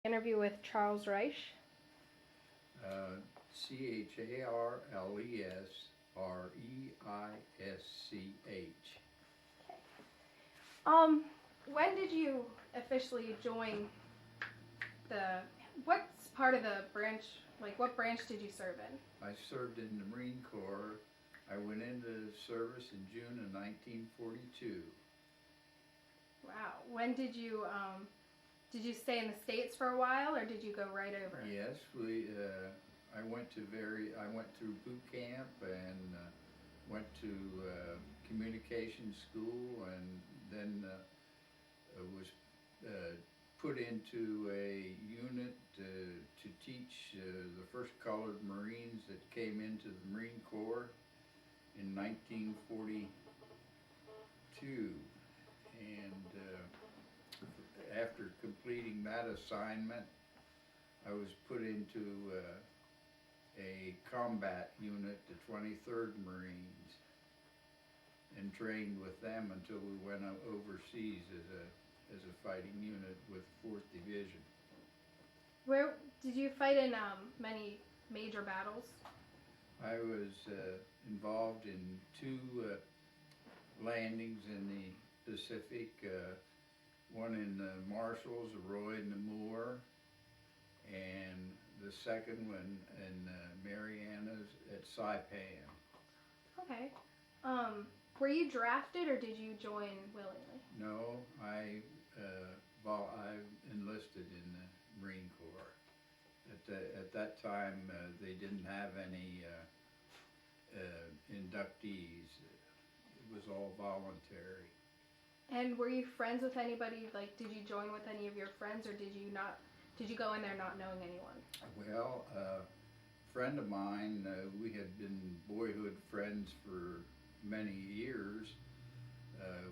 Interview with Charles Reisch. Charlesreisch. When did you officially join what's part of the branch, like what branch did you serve in? I served in the Marine Corps. I went into service in June of 1942. Wow. When did you stay in the States for a while, or did you go right over? Yes, I went through boot camp and went to communication school, and then was put into a unit to teach the first colored Marines that came into the Marine Corps in 1942. And after completing that assignment, I was put into a combat unit, the 23rd Marines, and trained with them until we went overseas as a fighting unit with 4th Division. Where did you fight in many major battles? I was involved in 2 landings in the Pacific, one in the Marshalls, Roy and the Moore, and the second one in Marianas at Saipan. Okay. Were you drafted or did you join willingly? No, I enlisted in the Marine Corps. At that time, they didn't have any inductees. It was all voluntary. And were you friends with anybody? Like, did you join with any of your friends, or did you not? Did you go in there not knowing anyone? Well, a friend of mine, we had been boyhood friends for many years.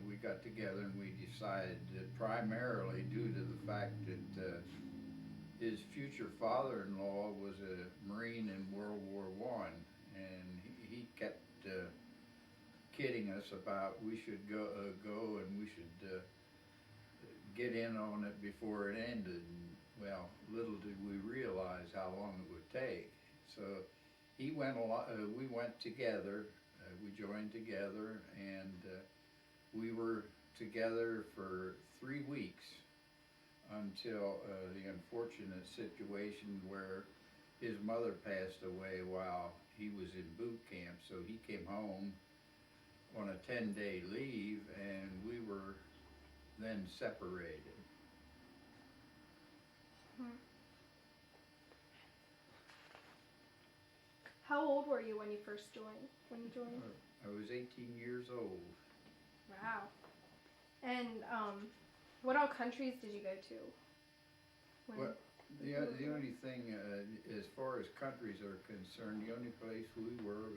We got together and we decided that primarily due to the fact that his future father-in-law was a Marine in World War I, and he kept kidding us about we should go and we should get in on it before it ended. And, well, little did we realize how long it would take. So he went we went together. We joined together, and we were together for 3 weeks until the unfortunate situation where his mother passed away while he was in boot camp. So he came home on a 10-day leave, and we were then separated. How old were you when you first joined? When you joined? I was 18 years old. Wow. And what all countries did you go to? Well, the only thing, as far as countries are concerned, the only place we were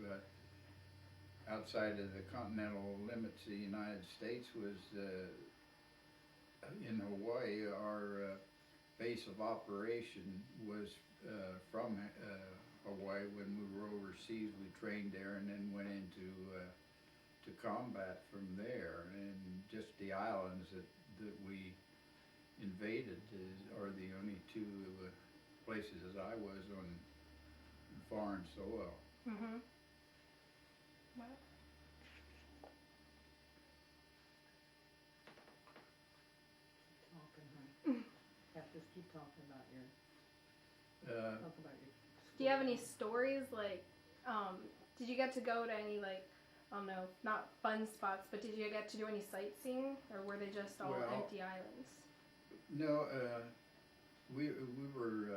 outside of the continental limits of the United States was in Hawaii. Our base of operation was from Hawaii. When we were overseas, we trained there and then went into to combat from there. And just the islands that we invaded are the only 2 places as I was on foreign soil. Mm-hmm. Wow. Just keep talking about your. Do you have any stories, like, did you get to go to any, like, I don't know, not fun spots, but did you get to do any sightseeing, or were they just all empty islands? No, we were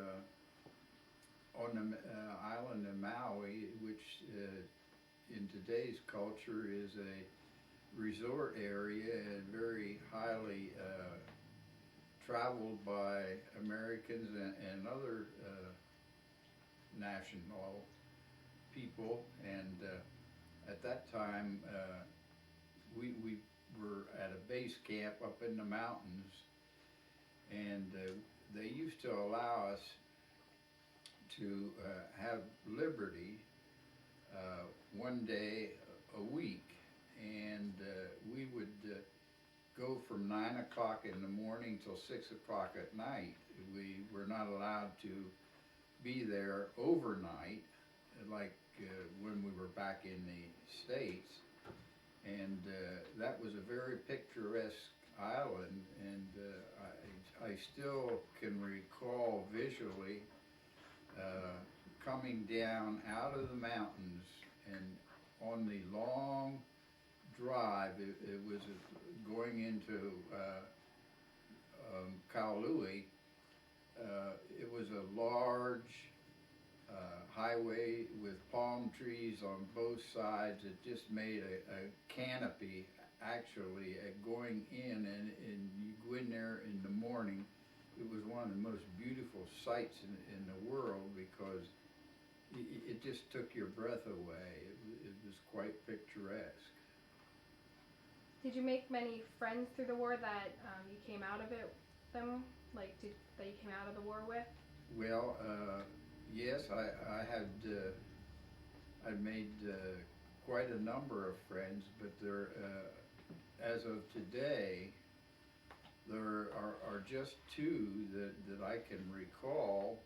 on the island of Maui, which in today's culture is a resort area and very highly traveled by Americans and other national people. And at that time, we were at a base camp up in the mountains, and they used to allow us to have liberty 1 day a week, and we would go from 9 o'clock in the morning till 6 o'clock at night. We were not allowed to be there overnight, like when we were back in the States. And that was a very picturesque island, and I still can recall visually coming down out of the mountains, and on the long drive, it was going into Kaului. It was a large highway with palm trees on both sides. It just made a canopy, actually, going in, and you go in there in the morning. It was one of the most beautiful sights in the world, because it just took your breath away. It was quite picturesque. Did you make many friends through the war that you came out of it them? Like, that you came out of the war with? Well, yes, I had I made quite a number of friends, but there, as of today, there are just two that I can recall.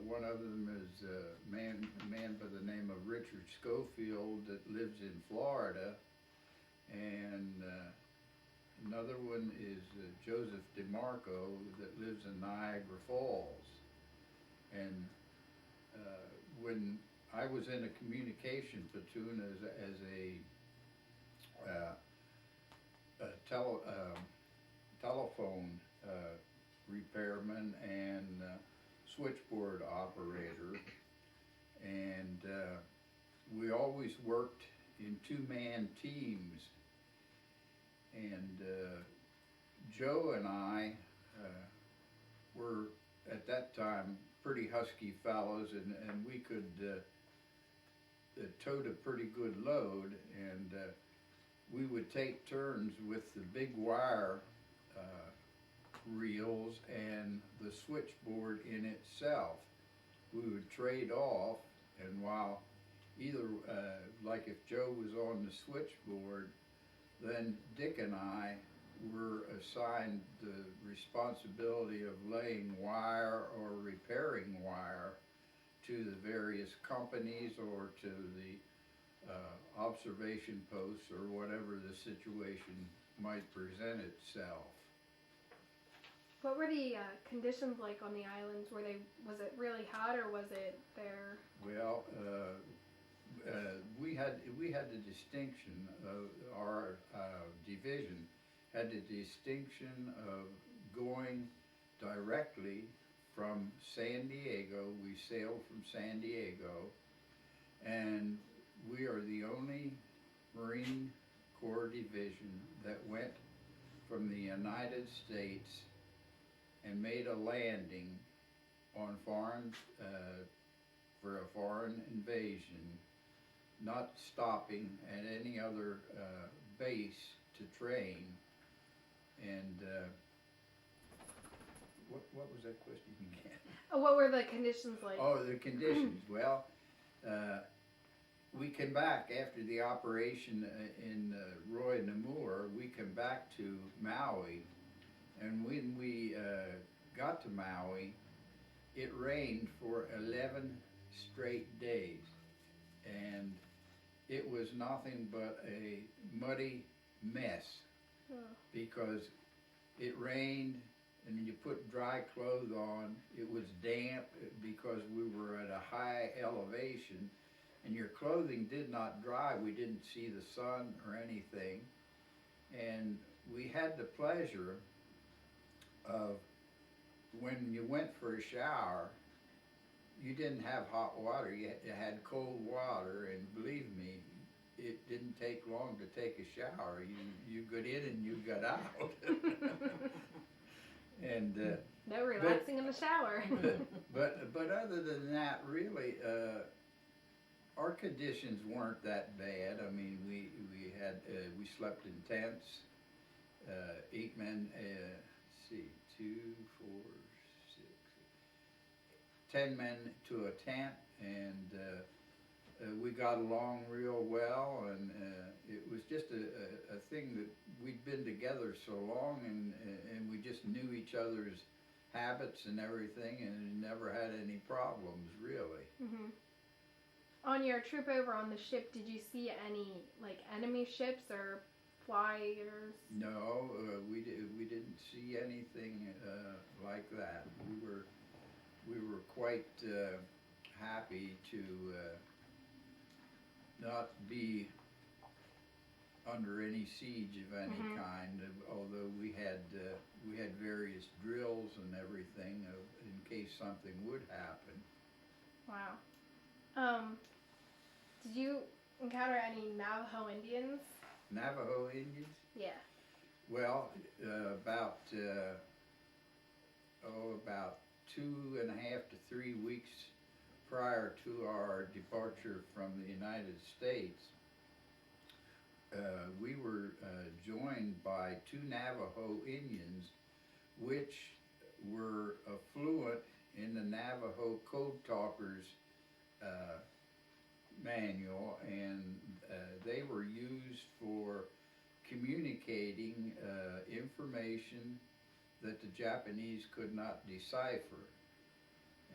One of them is a man by the name of Richard Schofield that lives in Florida, and another one is Joseph DeMarco that lives in Niagara Falls. And when I was in a communication platoon as a telephone repairman and switchboard operator, and we always worked in two-man teams. And Joe and I were at that time pretty husky fellows, and we could tote a pretty good load, and we would take turns with the big wire reels and the switchboard in itself. We would trade off, and while either, like if Joe was on the switchboard, then Dick and I were assigned the responsibility of laying wire or repairing wire to the various companies or to the observation posts, or whatever the situation might present itself. What were the conditions like on the islands? Was it really hot, or was it there? Well, we had the distinction of our division had the distinction of going directly from San Diego. We sailed from San Diego, and we are the only Marine Corps division that went from the United States and made a landing on foreign for a foreign invasion, not stopping at any other base to train. And what was that question again? Oh, what were the conditions like? Oh, the conditions. Well, we came back after the operation in Roy Namur. We came back to Maui, and when we got to Maui, it rained for 11 straight days, and it was nothing but a muddy mess. Oh. Because it rained, and you put dry clothes on. It was damp because we were at a high elevation, and your clothing did not dry. We didn't see the sun or anything, and we had the pleasure of, when you went for a shower, you didn't have hot water. You had cold water, and believe me, it didn't take long to take a shower. You got in and you got out. And no relaxing in the shower. but other than that, really, our conditions weren't that bad. I mean, we slept in tents, 8 men. Let's see, 2, 4, 6, 10 men to a tent, and we got along real well, and it was just a thing that we'd been together so long, and we just knew each other's habits and everything, and never had any problems, really. Mm-hmm. On your trip over on the ship, did you see any like enemy ships or flyers? No, we didn't see anything like that. We were quite happy to not be under any siege of any Mm-hmm. kind. Although we had various drills and everything in case something would happen. Wow. Did you encounter any Navajo Indians? Navajo Indians? Yeah. Well, about 2.5 to 3 weeks prior to our departure from the United States, we were joined by 2 Navajo Indians, which were fluent in the Navajo Code Talkers manual, and they were used for communicating information that the Japanese could not decipher.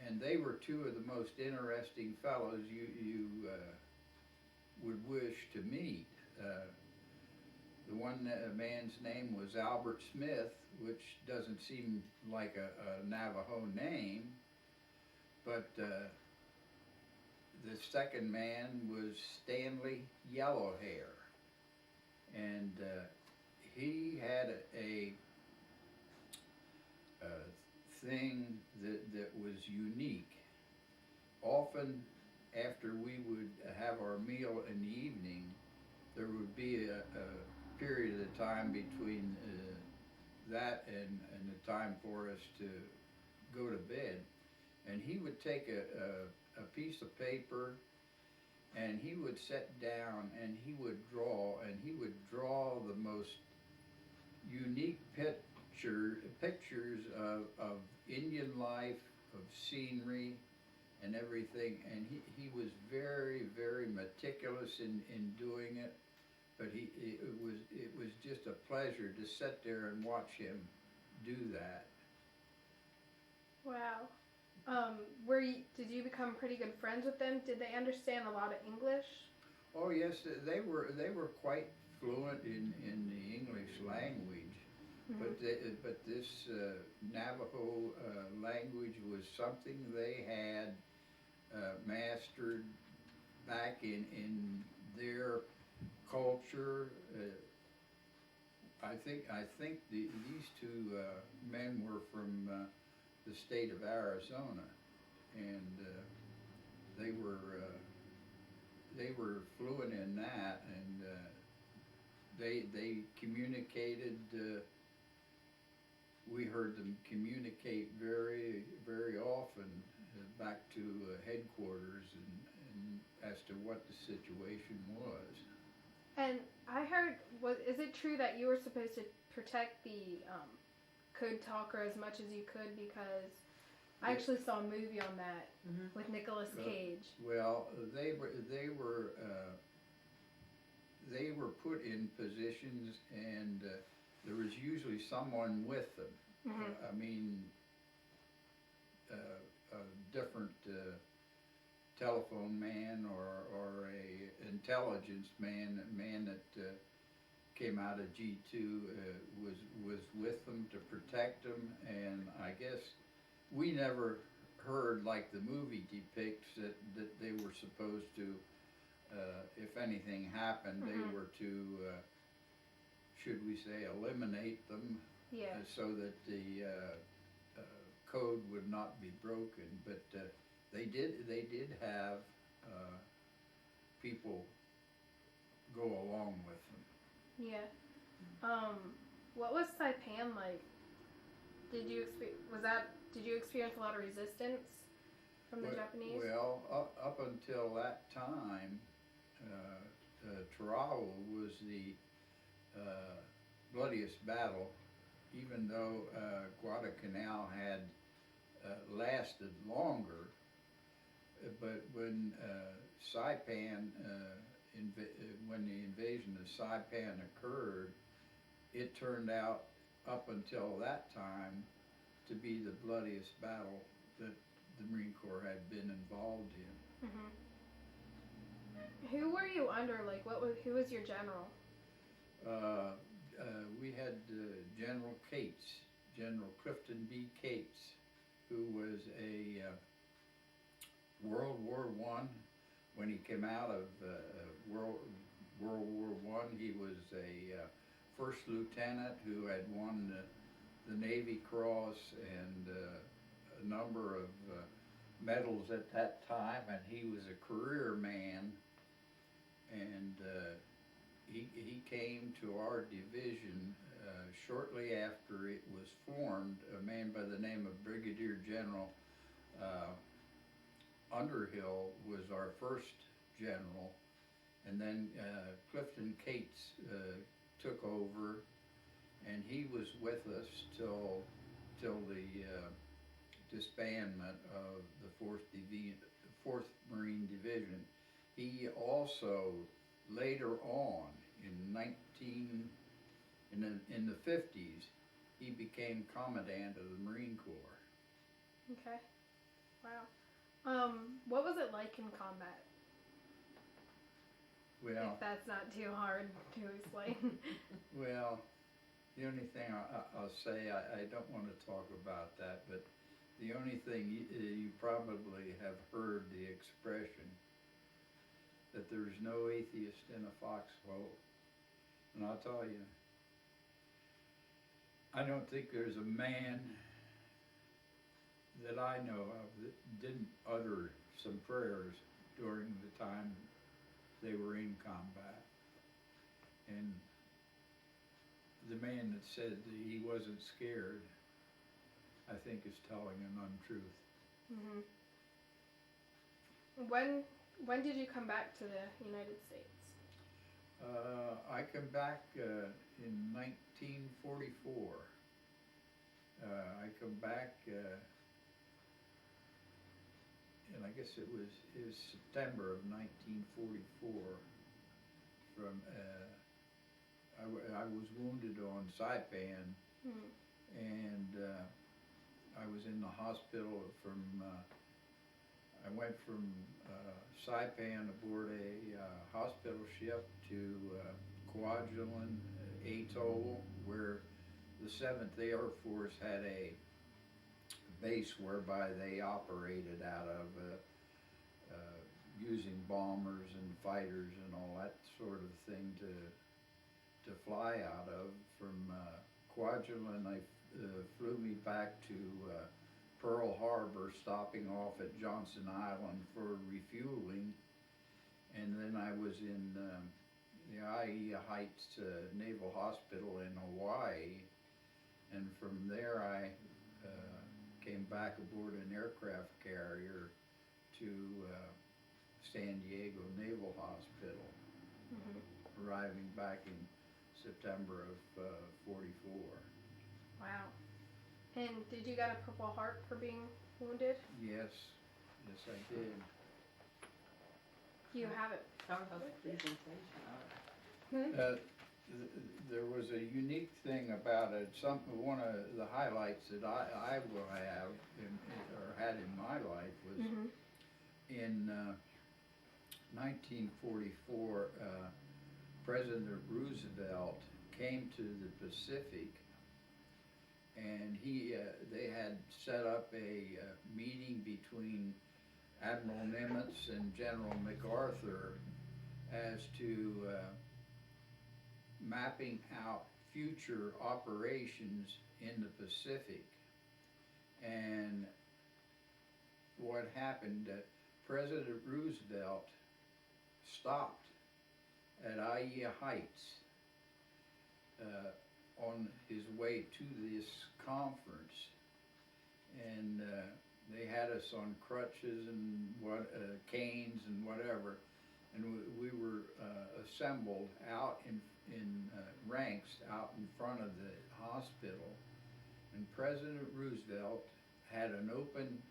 And they were 2 of the most interesting fellows you would wish to meet. The one man's name was Albert Smith, which doesn't seem like a Navajo name, but the second man was Stanley Yellowhair, and he had a thing that was unique. Often after we would have our meal in the evening, there would be a period of time between that and the time for us to go to bed, and he would take a piece of paper, and he would sit down and he would draw the most unique pictures of Indian life, of scenery and everything, and he was very, very meticulous in doing it, but it was just a pleasure to sit there and watch him do that. Wow. Did you become pretty good friends with them? Did they understand a lot of English? Oh yes, they were quite fluent in the English language. Mm-hmm. But this Navajo language was something they had mastered back in their culture. I think these 2 men were from the state of Arizona, and they were fluent in that, and they communicated. We heard them communicate very, very often back to headquarters and as to what the situation was. And I heard, is it true that you were supposed to protect the Code Talker as much as you could? Because I actually saw a movie on that with Nicolas Cage. Well, they were put in positions, and there was usually someone with them. Mm-hmm. I mean, a different telephone man or a intelligence man, a man that came out of G2 was with them to protect them, and I guess we never heard, like the movie depicts, that they were supposed to, if anything happened, they were to, should we say, eliminate them, so that the code would not be broken. But they did have people go along with them. Yeah. What was Saipan like? Did you experience a lot of resistance from the Japanese? Well, up until that time, Tarawa was the bloodiest battle, even though Guadalcanal had lasted longer. but when Saipan, when the invasion of Saipan occurred, it turned out up until that time to be the bloodiest battle that the Marine Corps had been involved in. Mm-hmm. Who were you under? Like, who was your general? We had General Cates, General Clifton B. Cates, who was a World War I. When he came out of World War I, he was a first lieutenant who had won the Navy Cross and a number of medals at that time, and he was a career man. And he came to our division shortly after it was formed. A man by the name of Brigadier General Underhill was our first general, and then Clifton Cates took over, and he was with us till the disbandment of the 4th Marine Division. He also later on in the 50s, he became Commandant of the Marine Corps. Okay. Wow. What was it like in combat? Well, if that's not too hard to explain. Well, the only thing I'll say, I don't want to talk about that, but the only thing you probably have heard the expression that there's no atheist in a foxhole. And I'll tell you, I don't think there's a man that I know of that didn't utter some prayers during the time they were in combat. And the man that said that he wasn't scared, I think is telling an untruth. Mm-hmm. When did you come back to the United States? I come back in 1944. I come back, and I guess it was September of 1944. From I was wounded on Saipan, and I was in the hospital from. I went from Saipan aboard a hospital ship to Kwajalein Atoll, where the 7th Air Force had a base whereby they operated out of using bombers and fighters and all that sort of thing to fly out of. From Kwajalein, they flew me back to Pearl Harbor, stopping off at Johnson Island for refueling, and then I was in the WWII Heights Naval Hospital in Hawaii, and from there I came back aboard an aircraft carrier to San Diego Naval Hospital, arriving back in September of '44. Wow. And did you get a Purple Heart for being wounded? Yes, I did. You have it. How about the presentation? There was a unique thing about it. One of the highlights that I will have or had in my life was in 1944. President Roosevelt came to the Pacific, and they had set up a meeting between Admiral Nimitz and General MacArthur as to mapping out future operations in the Pacific. And what happened, President Roosevelt stopped at WWII Heights on his way to this conference, and they had us on crutches and canes and whatever, and we were assembled out in ranks out in front of the hospital, and President Roosevelt had an open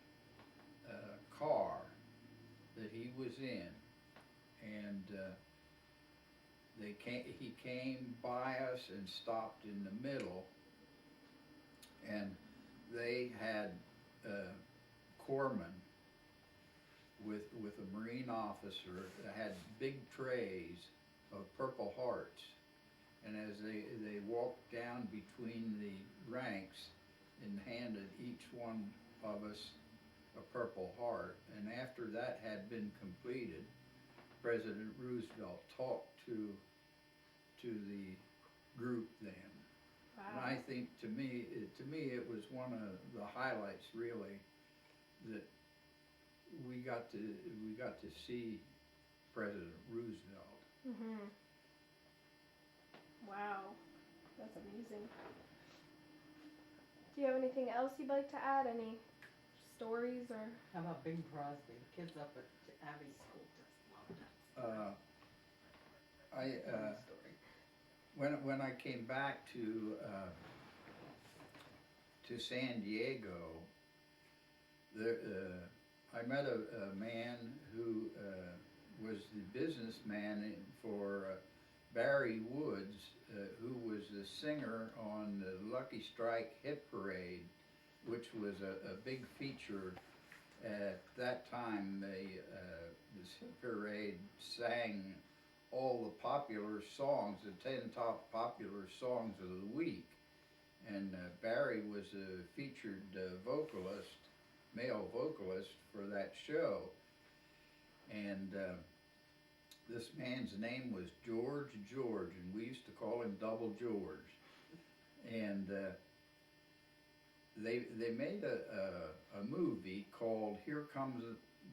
car that he was in, and he came by us and stopped in the middle, and they had corpsmen with a Marine officer that had big trays of Purple Hearts, and as they walked down between the ranks and handed each one of us a Purple Heart, and after that had been completed, President Roosevelt talked to the group then. Wow. And I think to me it was one of the highlights really that we got to see President Roosevelt. Mhm. Wow, that's amazing. Do you have anything else you'd like to add? Any stories or? How about Bing Crosby? Kids up at Abby's school just love that. I Story. when I came back to San Diego, I met a man who was the businessman for Barry Woods, who was the singer on the Lucky Strike Hit Parade, which was a big feature at that time. This hit parade sang all the popular songs, the 10 top popular songs of the week. And Barry was a featured vocalist, male vocalist for that show. And this man's name was George, and we used to call him Double George. And they made a movie called Here Comes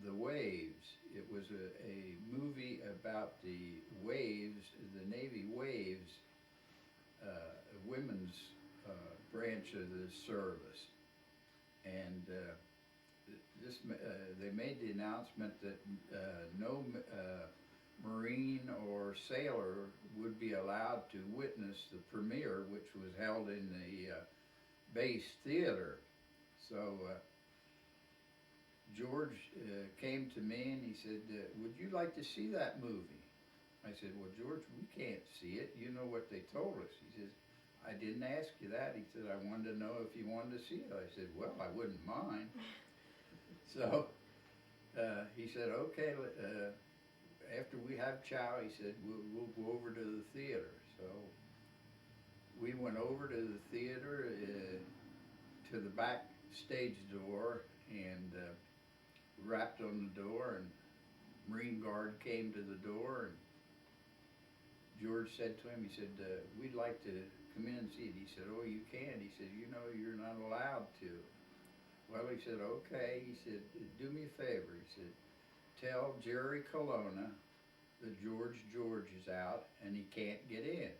the Waves. It was a movie about the waves, the Navy waves, women's branch of the service. And they made the announcement that no Marine or sailor would be allowed to witness the premiere, which was held in the base theater. So George came to me and he said, would you like to see that movie? I said, well, George, we can't see it. You know what they told us. He says, I didn't ask you that. He said, I wanted to know if you wanted to see it. I said, well, I wouldn't mind. So he said, okay, after we have chow, he said, we'll go over to the theater. So we went over to the theater, to the back stage door, and rapped on the door, and Marine Guard came to the door, and George said to him, he said, we'd like to come in and see it. He said, oh, you can. He said, you know, you're not allowed to. Well, he said, okay. He said, do me a favor. He said, tell Jerry Colonna that George is out and he can't get in.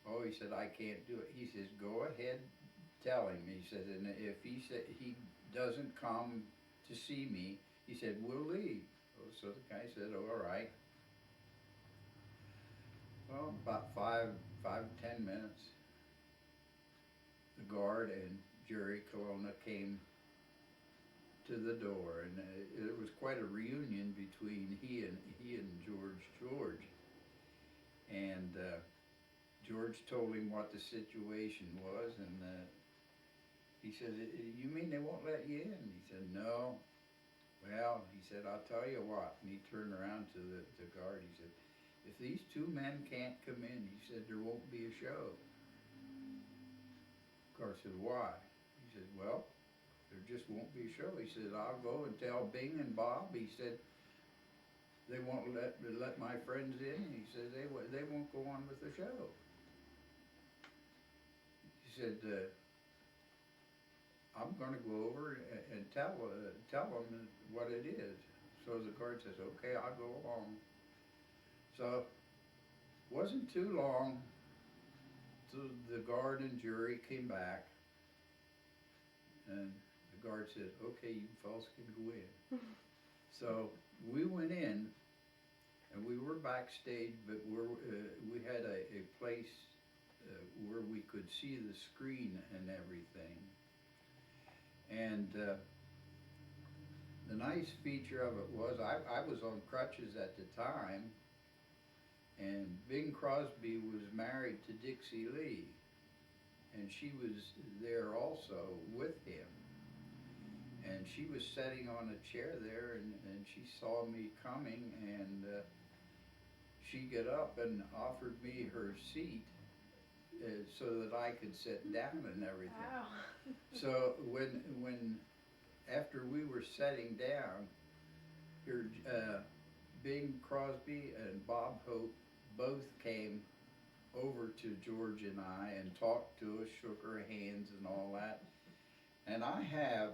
Oh, he said, I can't do it. He says, go ahead, tell him. He said, and if he doesn't come to see me, he said, we'll leave. Oh, so the guy said, oh, all right. Well, about 5 to 10 minutes, the guard and Jerry Colonna came to the door, and it was quite a reunion between he and George. And George told him what the situation was, and he said, you mean they won't let you in? He said, no. Well, he said, I'll tell you what. And he turned around to the guard. He said, if these two men can't come in, he said, there won't be a show. The guard said, why? He said, well, there just won't be a show. He said, I'll go and tell Bing and Bob. He said, they won't let my friends in. He said, they won't go on with the show. He said, I'm going to go over and tell them what it is. So the guard says, okay, I'll go along. So it wasn't too long till the guard and jury came back, and the guard said, okay, you fellas can go in. So we went in, and we were backstage, but we had a place where we could see the screen and everything. And the nice feature of it was I was on crutches at the time, and Bing Crosby was married to Dixie Lee, and she was there also with him. And she was sitting on a chair there, and she saw me coming, and she got up and offered me her seat so that I could sit down and everything. Wow. So when after we were sitting down, here Bing Crosby and Bob Hope both came over to George and I and talked to us, shook our hands and all that. And I have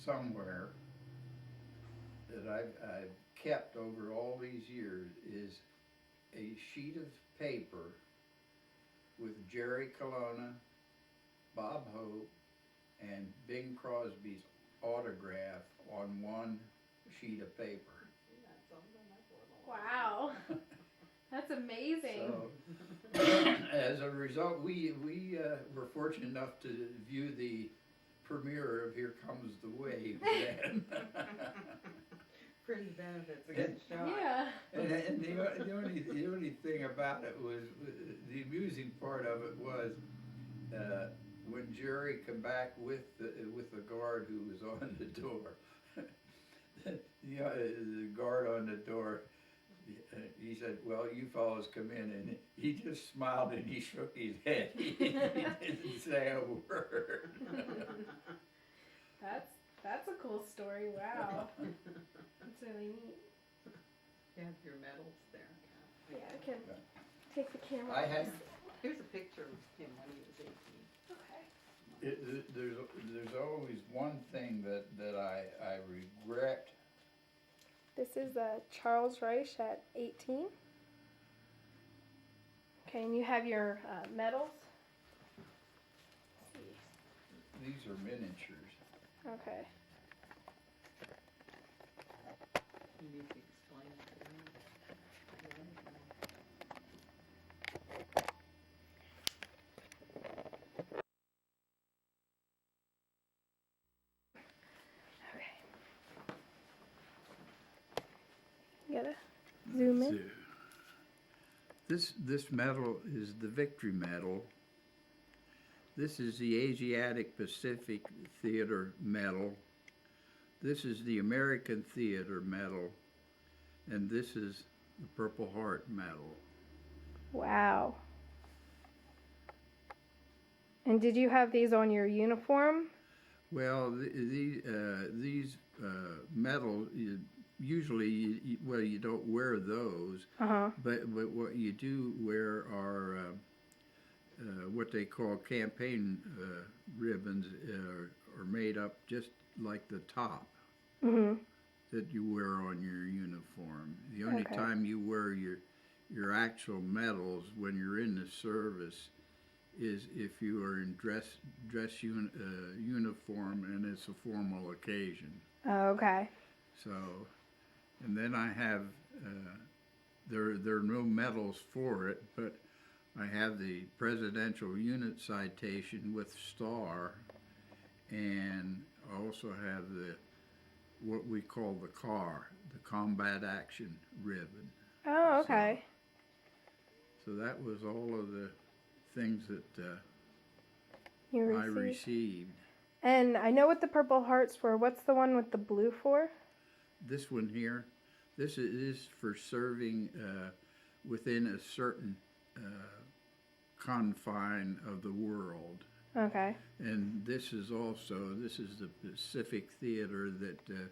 somewhere that I've kept over all these years is a sheet of paper with Jerry Colonna, Bob Hope, and Bing Crosby's autograph on one sheet of paper. Wow. That's amazing. So, as a result, we were fortunate enough to view the premiere of Here Comes the Wave then. Fringe benefits, a good shot. Yeah. And the only thing about it was, the amusing part of it was, when Jerry came back with the guard who was on the door, the guard on the door, he said, "Well, you fellows come in," and he just smiled and he shook his head. He didn't say a word. That's a cool story. Wow. That's really neat. You have your medals there. Yeah, I can take the camera. I had. Here's a picture of him when he was 18. Okay. There's always one thing that I regret. This is Charles Reisch at 18. Okay, and you have your medals. Let's see. These are miniatures. Okay. You need to explain it to me. You gotta zoom in. This medal is the Victory Medal. This is the Asiatic Pacific Theater Medal. This is the American Theater Medal. And this is the Purple Heart Medal. Wow. And did you have these on your uniform? Well, these medals, usually, well, you don't wear those, but what you do wear are what they call campaign ribbons, are made up just like the top that you wear on your uniform. The only time you wear your actual medals when you're in the service is if you are in dress uniform and it's a formal occasion. Oh, okay. So, and then I have, there are no medals for it, but I have the Presidential Unit Citation with star, and I also have what we call the CAR, the Combat Action Ribbon. Oh, okay. So that was all of the things that You I received. And I know what the Purple Hearts were. What's the one with the blue for? This one here, this is for serving within a certain confine of the world. Okay. And this is the Pacific Theater that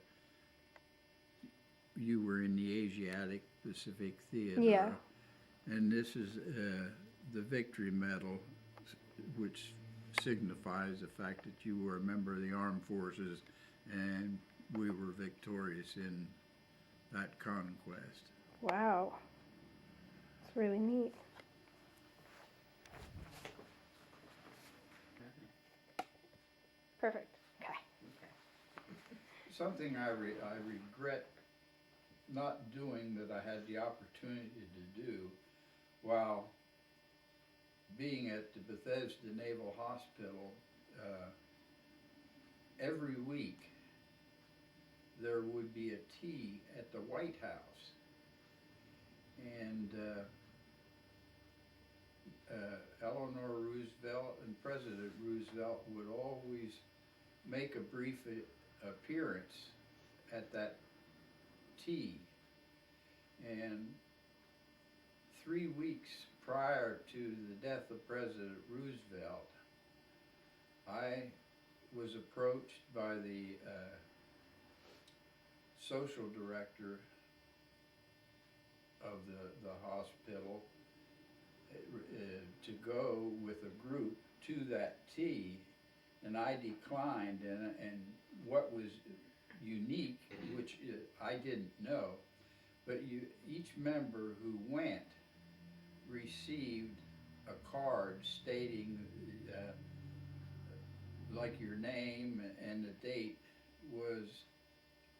you were in, the Asiatic Pacific Theater. Yeah. And this is the Victory Medal, which signifies the fact that you were a member of the armed forces and we were victorious in that conquest. Wow. It's really neat. Perfect. Okay. Something I regret not doing that I had the opportunity to do while being at the Bethesda Naval Hospital, every week there would be a tea at the White House. And Eleanor Roosevelt and President Roosevelt would always make a brief appearance at that tea. And 3 weeks prior to the death of President Roosevelt, I was approached by the social director of the hospital to go with a group to that tea, and I declined. And what was unique, which I didn't know, but each member who went received a card stating like your name and the date was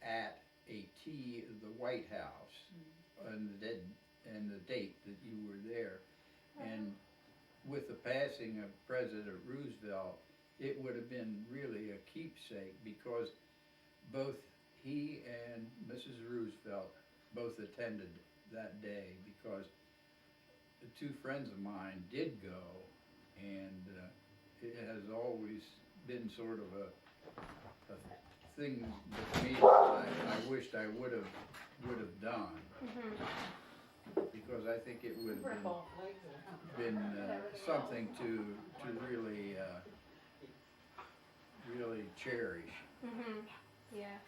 at a tea at the White House, and the date that you were there. And with the passing of President Roosevelt, it would have been really a keepsake, because both he and Mrs. Roosevelt both attended that day, because the two friends of mine did go, and it has always been sort of a thing with me that I wished I would have done, because I think it would have been something to really cherish. Yeah.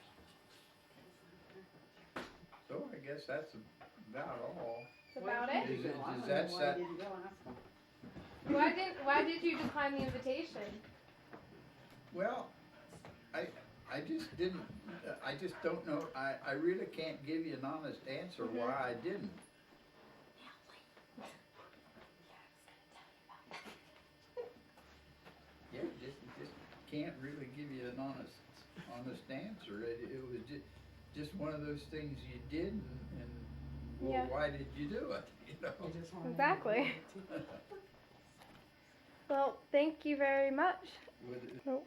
So I guess that's about all. That's about it. Does that set? Why did you decline the invitation? Well, I just didn't. I just don't know. I really can't give you an honest answer why I didn't. Yeah, just can't really give you an honest answer. It was just one of those things you did, and well, yeah. Why did you do it? You know. Exactly. Well, thank you very much. Would it- Nope.